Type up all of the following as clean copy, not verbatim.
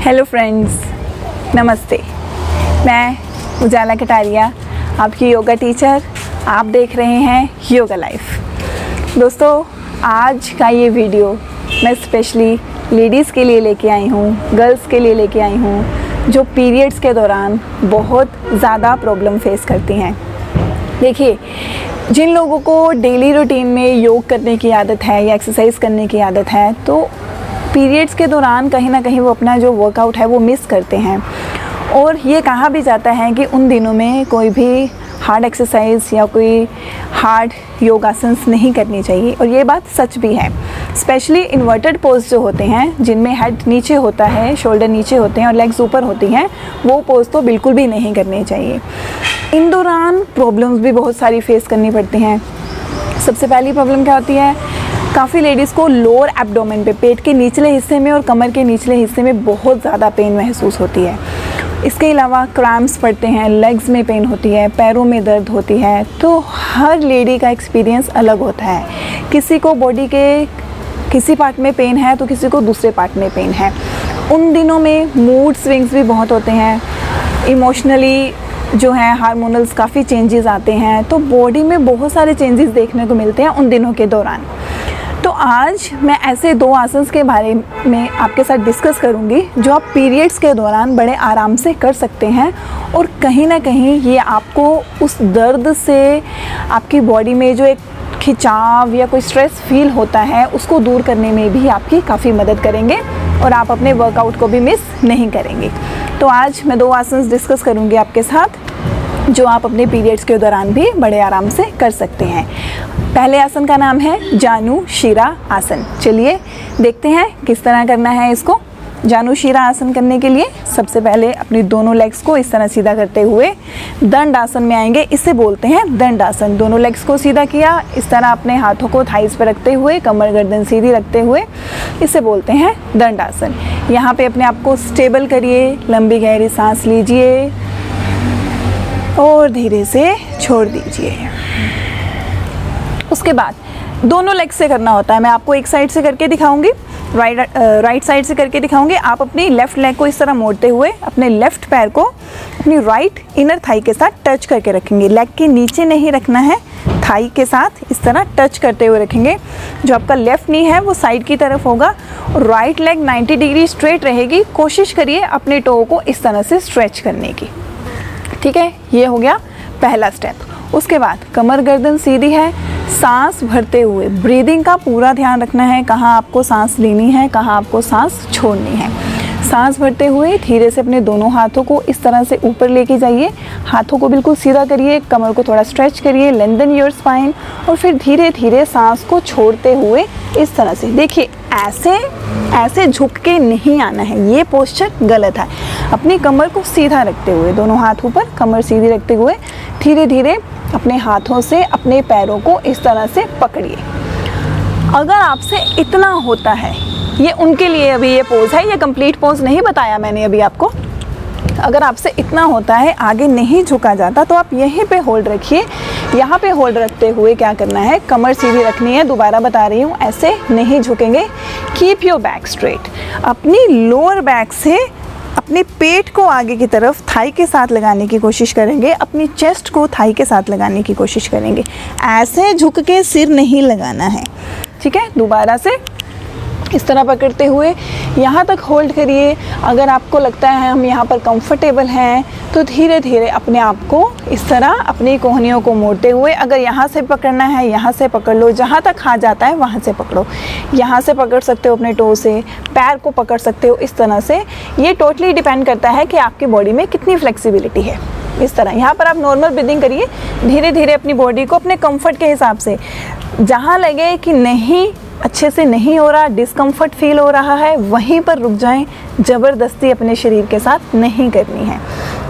Hello friends, नमस्ते। मैं उजाला कटारिया, आपकी योगा टीचर। आप देख रहे हैं योगा लाइफ। दोस्तों, आज का ये वीडियो मैं स्पेशली लेडीज़ के लिए लेके आई हूँ, गर्ल्स के लिए लेके आई हूँ, जो पीरियड्स के दौरान बहुत ज़्यादा प्रॉब्लम फेस करती हैं। देखिए, जिन लोगों को डेली रूटीन में योग करने की आदत है या एक्सरसाइज करने की आदत है, तो पीरियड्स के दौरान कहीं ना कहीं वो अपना जो वर्कआउट है वो मिस करते हैं। और ये कहा भी जाता है कि उन दिनों में कोई भी हार्ड एक्सरसाइज या कोई हार्ड योगासन्स नहीं करनी चाहिए। और ये बात सच भी है। स्पेशली इन्वर्टेड पोज जो होते हैं, जिनमें हेड नीचे होता है, शोल्डर नीचे होते हैं और लेग्स ऊपर होती हैं, वो पोज तो बिल्कुल भी नहीं करनी चाहिए। इन दौरान प्रॉब्लम्स भी बहुत सारी फेस करनी पड़ती हैं। सबसे पहली प्रॉब्लम क्या होती है? काफ़ी लेडीज़ को लोअर एब्डोमेन पे, पेट के निचले हिस्से में और कमर के निचले हिस्से में बहुत ज़्यादा पेन महसूस होती है। इसके अलावा क्रैम्प्स पड़ते हैं, लेग्स में पेन होती है, पैरों में दर्द होती है। तो हर लेडी का एक्सपीरियंस अलग होता है। किसी को बॉडी के किसी पार्ट में पेन है तो किसी को दूसरे पार्ट में पेन है। उन दिनों में मूड स्विंग्स भी बहुत होते हैं, इमोशनली जो है हार्मोनल्स काफ़ी चेंजेस आते हैं। तो बॉडी में बहुत सारे चेंजेस देखने को मिलते हैं उन दिनों के दौरान। तो आज मैं ऐसे 2 आसन्स के बारे में आपके साथ डिस्कस करूंगी जो आप पीरियड्स के दौरान बड़े आराम से कर सकते हैं, और कहीं ना कहीं ये आपको उस दर्द से, आपकी बॉडी में जो एक खिंचाव या कोई स्ट्रेस फील होता है, उसको दूर करने में भी आपकी काफ़ी मदद करेंगे और आप अपने वर्कआउट को भी मिस नहीं करेंगे। तो आज मैं 2 आसन्स डिस्कस करूंगी आपके साथ जो आप अपने पीरियड्स के दौरान भी बड़े आराम से कर सकते हैं। पहले आसन का नाम है जानु शिरा आसन। चलिए देखते हैं किस तरह करना है इसको। जानु शिरा आसन करने के लिए सबसे पहले अपनी दोनों लेग्स को इस तरह सीधा करते हुए दंड आसन में आएंगे। इसे बोलते हैं दंड आसन। दोनों लेग्स को सीधा किया, इस तरह अपने हाथों को थाइस पर रखते हुए, कमर गर्दन सीधी रखते हुए, इसे बोलते हैं दंड आसन। यहाँ पे अपने आप को स्टेबल करिए, लंबी गहरी सांस लीजिए और धीरे से छोड़ दीजिए। उसके बाद दोनों लेग से करना होता है। मैं आपको एक साइड से करके दिखाऊंगी, राइट साइड से करके दिखाऊंगी। आप अपनी लेफ़्ट लेग को इस तरह मोड़ते हुए अपने लेफ़्ट पैर को अपनी राइट इनर थाई के साथ टच करके रखेंगे। लेग के नीचे नहीं रखना है, थाई के साथ इस तरह टच करते हुए रखेंगे। जो आपका लेफ़्ट नी है वो साइड की तरफ होगा और राइट लेग 90 डिग्री स्ट्रेट रहेगी। कोशिश करिए अपने टो को इस तरह से स्ट्रेच करने की। ठीक है, ये हो गया पहला स्टेप। उसके बाद कमर गर्दन सीधी है, सांस भरते हुए ब्रीदिंग का पूरा ध्यान रखना है, कहाँ आपको सांस लेनी है, कहाँ आपको सांस छोड़नी है। सांस भरते हुए धीरे से अपने दोनों हाथों को इस तरह से ऊपर लेके जाइए। हाथों को बिल्कुल सीधा करिए, कमर को थोड़ा स्ट्रेच करिए, लेंथन योर स्पाइन, और फिर धीरे धीरे सांस को छोड़ते हुए इस तरह से। देखिए, ऐसे झुक के नहीं आना है, ये पोस्चर गलत है। अपनी कमर को सीधा रखते हुए, दोनों हाथ ऊपर, कमर सीधी रखते हुए धीरे धीरे अपने हाथों से अपने पैरों को इस तरह से पकड़िए। अगर आपसे इतना होता है, ये उनके लिए अभी ये पोज है, ये कंप्लीट पोज नहीं बताया मैंने अभी आपको। अगर आपसे इतना होता है, आगे नहीं झुका जाता, तो आप यहीं पे होल्ड रखिए। यहाँ पे होल्ड रखते हुए क्या करना है, कमर सीधी रखनी है। दोबारा बता रही हूँ, ऐसे नहीं झुकेंगे। Keep your back straight. अपनी लोअर बैक से अपने पेट को आगे की तरफ थाई के साथ लगाने की कोशिश करेंगे, अपनी चेस्ट को थाई के साथ लगाने की कोशिश करेंगे। ऐसे झुक के सिर नहीं लगाना है। ठीक है, दोबारा से इस तरह पकड़ते हुए यहाँ तक होल्ड करिए। अगर आपको लगता है हम यहाँ पर कंफर्टेबल हैं, तो धीरे धीरे अपने आप को इस तरह अपनी कोहनियों को मोड़ते हुए, अगर यहाँ से पकड़ना है यहाँ से पकड़ लो, जहाँ तक हाथ जाता है वहाँ से पकड़ो। यहाँ से पकड़ सकते हो अपने टो से, पैर को पकड़ सकते हो इस तरह से। ये टोटली डिपेंड करता है कि आपकी बॉडी में कितनी फ्लेक्सिबिलिटी है। इस तरह यहाँ पर आप नॉर्मल ब्रीदिंग करिए, धीरे धीरे अपनी बॉडी को अपने कंफर्ट के हिसाब से, जहाँ लगे कि नहीं अच्छे से नहीं हो रहा, डिस्कम्फर्ट फील हो रहा है, वहीं पर रुक जाएं। ज़बरदस्ती अपने शरीर के साथ नहीं करनी है।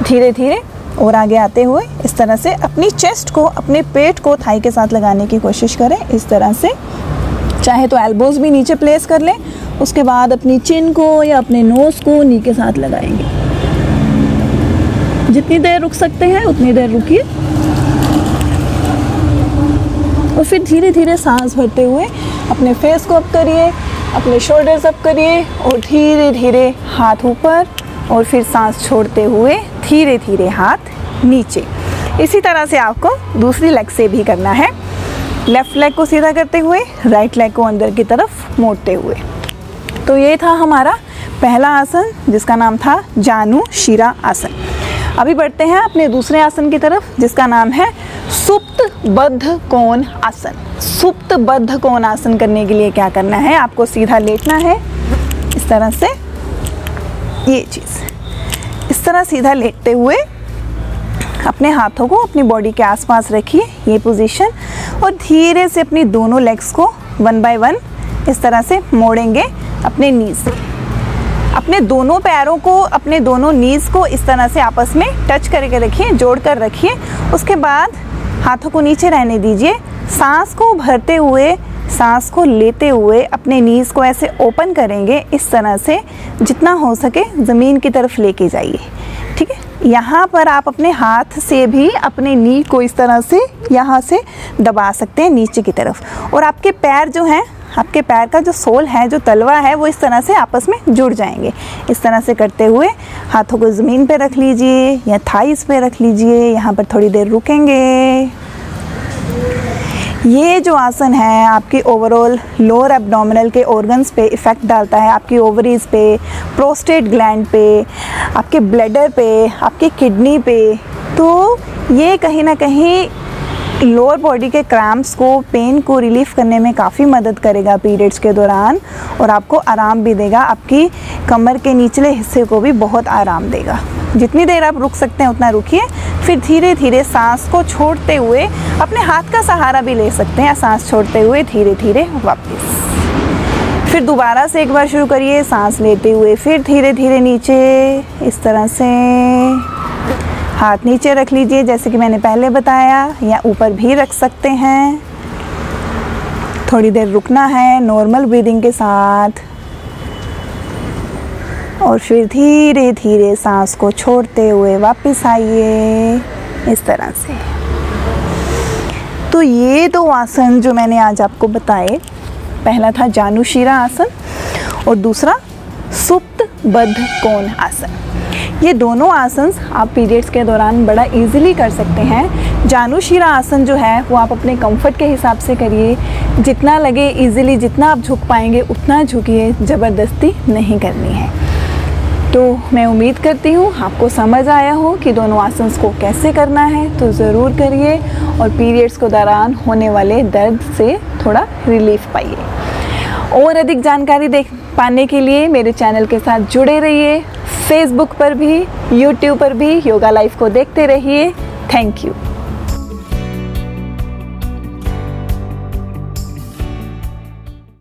धीरे धीरे और आगे आते हुए इस तरह से अपनी चेस्ट को, अपने पेट को थाई के साथ लगाने की कोशिश करें इस तरह से। चाहे तो एल्बोज भी नीचे प्लेस कर लें। उसके बाद अपनी चिन को या अपने नोज़ को नी के साथ लगाएंगे। जितनी देर रुक सकते हैं उतनी देर रुकिए और फिर धीरे धीरे सांस भरते हुए अपने फेस को अप करिए अपने शोल्डर्स अप करिए और धीरे धीरे हाथ ऊपर और फिर सांस छोड़ते हुए धीरे धीरे हाथ नीचे। इसी तरह से आपको दूसरी लेग से भी करना है। लेफ़्ट लेग को सीधा करते हुए राइट लेग को अंदर की तरफ मोड़ते हुए। तो ये था हमारा पहला आसन जिसका नाम था जानु शिरा आसन। अभी बढ़ते हैं अपने दूसरे आसन की तरफ जिसका नाम है सुप्त बद्ध कोण आसन। सुप्त बद्ध कोण आसन करने के लिए क्या करना है, आपको सीधा लेटना है इस तरह से, ये चीज़ इस तरह सीधा लेटते हुए अपने हाथों को अपनी बॉडी के आसपास रखिए, ये पोजीशन, और धीरे से अपनी दोनों लेग्स को 1 बाय 1 इस तरह से मोड़ेंगे अपने नीज से। अपने दोनों पैरों को, अपने दोनों नीज को इस तरह से आपस में टच करके रखिए, जोड़ कर रखिए। उसके बाद हाथों को नीचे रहने दीजिए। सांस को भरते हुए, सांस को लेते हुए अपने नीज को ऐसे ओपन करेंगे इस तरह से, जितना हो सके ज़मीन की तरफ लेके जाइए। ठीक है, यहाँ पर आप अपने हाथ से भी अपने नी को इस तरह से यहाँ से दबा सकते हैं नीचे की तरफ, और आपके पैर जो हैं, आपके पैर का जो सोल है, जो तलवा है, वो इस तरह से आपस में जुड़ जाएंगे। इस तरह से करते हुए हाथों को ज़मीन पे रख लीजिए या थाइस पे रख लीजिए। यहाँ पर थोड़ी देर रुकेंगे। ये जो आसन है आपकी ओवरऑल लोअर एब्डोमिनल के ऑर्गन्स पे इफ़ेक्ट डालता है, आपकी ओवरीज़ पे, प्रोस्टेट ग्लैंड पे, आपके ब्लैडर पे, आपकी किडनी पे। तो ये कहीं ना कहीं लोअर बॉडी के क्रैम्प्स को, पेन को रिलीफ करने में काफ़ी मदद करेगा पीरियड्स के दौरान, और आपको आराम भी देगा। आपकी कमर के निचले हिस्से को भी बहुत आराम देगा। जितनी देर आप रुक सकते हैं उतना रुकिए, फिर धीरे धीरे सांस को छोड़ते हुए अपने हाथ का सहारा भी ले सकते हैं। सांस छोड़ते हुए धीरे धीरे वापस, फिर दोबारा से एक बार शुरू करिए, सांस लेते हुए फिर धीरे धीरे नीचे, इस तरह से हाथ नीचे रख लीजिए जैसे कि मैंने पहले बताया, या ऊपर भी रख सकते हैं। थोड़ी देर रुकना है नॉर्मल ब्रीदिंग के साथ, और फिर धीरे धीरे सांस को छोड़ते हुए वापस आइए इस तरह से। तो ये दो आसन जो मैंने आज आपको बताए, पहला था जानु शिरा आसन और दूसरा सुप्त बद्ध कोण आसन। ये दोनों आसन आप पीरियड्स के दौरान बड़ा इजीली कर सकते हैं। जानु शिरा आसन जो है वो आप अपने कंफर्ट के हिसाब से करिए, जितना लगे इजीली, जितना आप झुक पाएंगे उतना झुकिए, ज़बरदस्ती नहीं करनी है। तो मैं उम्मीद करती हूँ आपको समझ आया हो कि दोनों आसन्स को कैसे करना है, तो ज़रूर करिए और पीरियड्स के दौरान होने वाले दर्द से थोड़ा रिलीफ पाइए। और अधिक जानकारी पाने के लिए मेरे चैनल के साथ जुड़े रहिए। फेसबुक पर भी, यूट्यूब पर भी योगा लाइफ को देखते रहिए। Thank you.